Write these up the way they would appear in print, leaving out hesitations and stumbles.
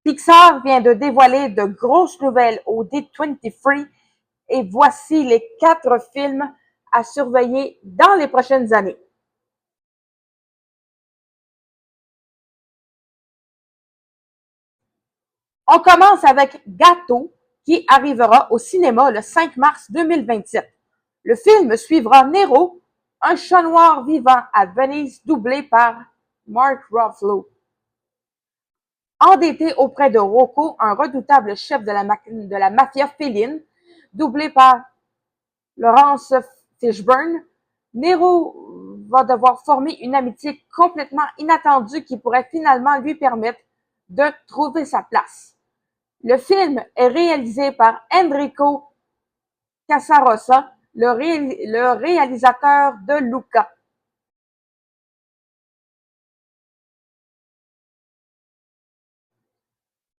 Pixar vient de dévoiler de grosses nouvelles au D23 et voici les 4 films à surveiller dans les prochaines années. On commence avec Gâteau, qui arrivera au cinéma le 5 mars 2027. Le film suivra Nero, un chat noir vivant à Venise doublé par Mark Ruffalo. Endetté auprès de Rocco, un redoutable chef de la mafia féline, doublé par Laurence Fishburne, Nero va devoir former une amitié complètement inattendue qui pourrait finalement lui permettre de trouver sa place. Le film est réalisé par Enrico Casarosa, le réalisateur de Luca.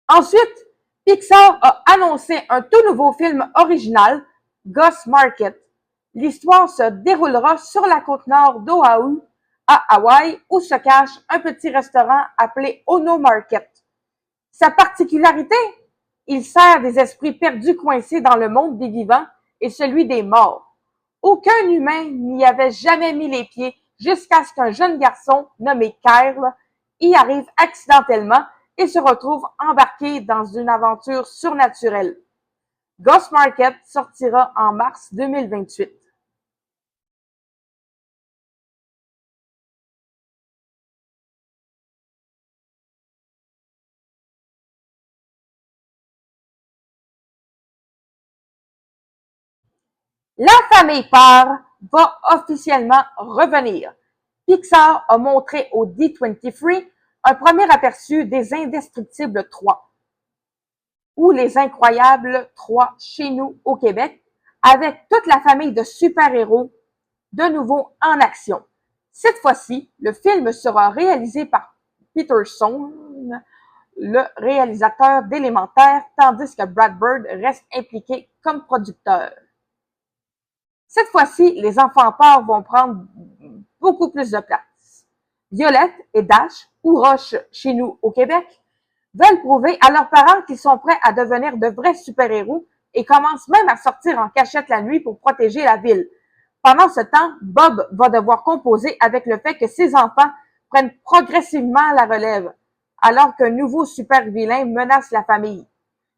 Ensuite, Pixar a annoncé un tout nouveau film original, Ghost Market. L'histoire se déroulera sur la côte nord d'Oahu, à Hawaï, où se cache un petit restaurant appelé Ono Market. Sa particularité, il sert des esprits perdus coincés dans le monde des vivants et celui des morts. Aucun humain n'y avait jamais mis les pieds jusqu'à ce qu'un jeune garçon nommé Kyle y arrive accidentellement et se retrouve embarqué dans une aventure surnaturelle. Ghost Market sortira en mars 2028. La famille Parr va officiellement revenir. Pixar a montré au D23 un premier aperçu des Indestructibles 3 ou Les Incroyables 3 chez nous au Québec, avec toute la famille de super-héros de nouveau en action. Cette fois-ci, le film sera réalisé par Peter Sohn, le réalisateur d'Élémentaire, tandis que Brad Bird reste impliqué comme producteur. Cette fois-ci, les enfants Parr vont prendre beaucoup plus de place. Violette et Dash, ou Roche chez nous au Québec, veulent prouver à leurs parents qu'ils sont prêts à devenir de vrais super-héros et commencent même à sortir en cachette la nuit pour protéger la ville. Pendant ce temps, Bob va devoir composer avec le fait que ses enfants prennent progressivement la relève, alors qu'un nouveau super-vilain menace la famille.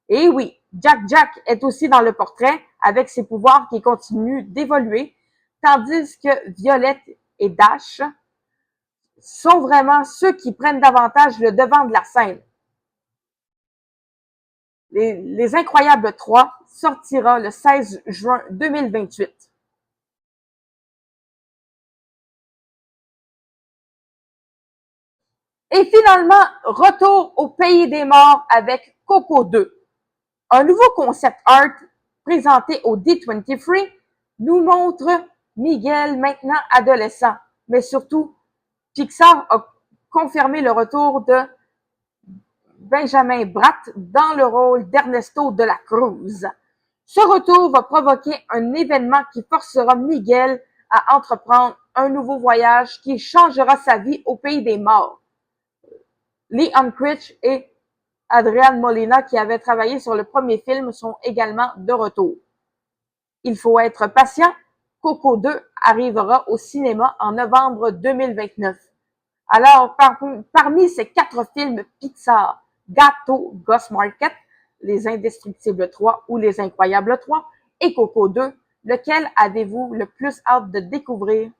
Et oui, Jack est aussi dans le portrait avec ses pouvoirs qui continuent d'évoluer, tandis que Violette et Dash sont vraiment ceux qui prennent davantage le devant de la scène. Les Incroyables 3 sortira le 16 juin 2028. Et finalement, retour au pays des morts avec Coco 2. Un nouveau concept art présenté au D23 nous montre Miguel maintenant adolescent, mais surtout, Pixar a confirmé le retour de Benjamin Bratt dans le rôle d'Ernesto de la Cruz. Ce retour va provoquer un événement qui forcera Miguel à entreprendre un nouveau voyage qui changera sa vie au pays des morts. Leon Critch et Adrian Molina, qui avaient travaillé sur le premier film, sont également de retour. Il faut être patient. Coco 2 arrivera au cinéma en novembre 2029. Alors, parmi ces 4 films Pixar, Gâteau, Ghost Market, Les Indestructibles 3 ou Les Incroyables 3 et Coco 2, lequel avez-vous le plus hâte de découvrir?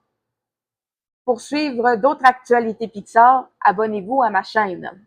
Pour suivre d'autres actualités Pixar, abonnez-vous à ma chaîne.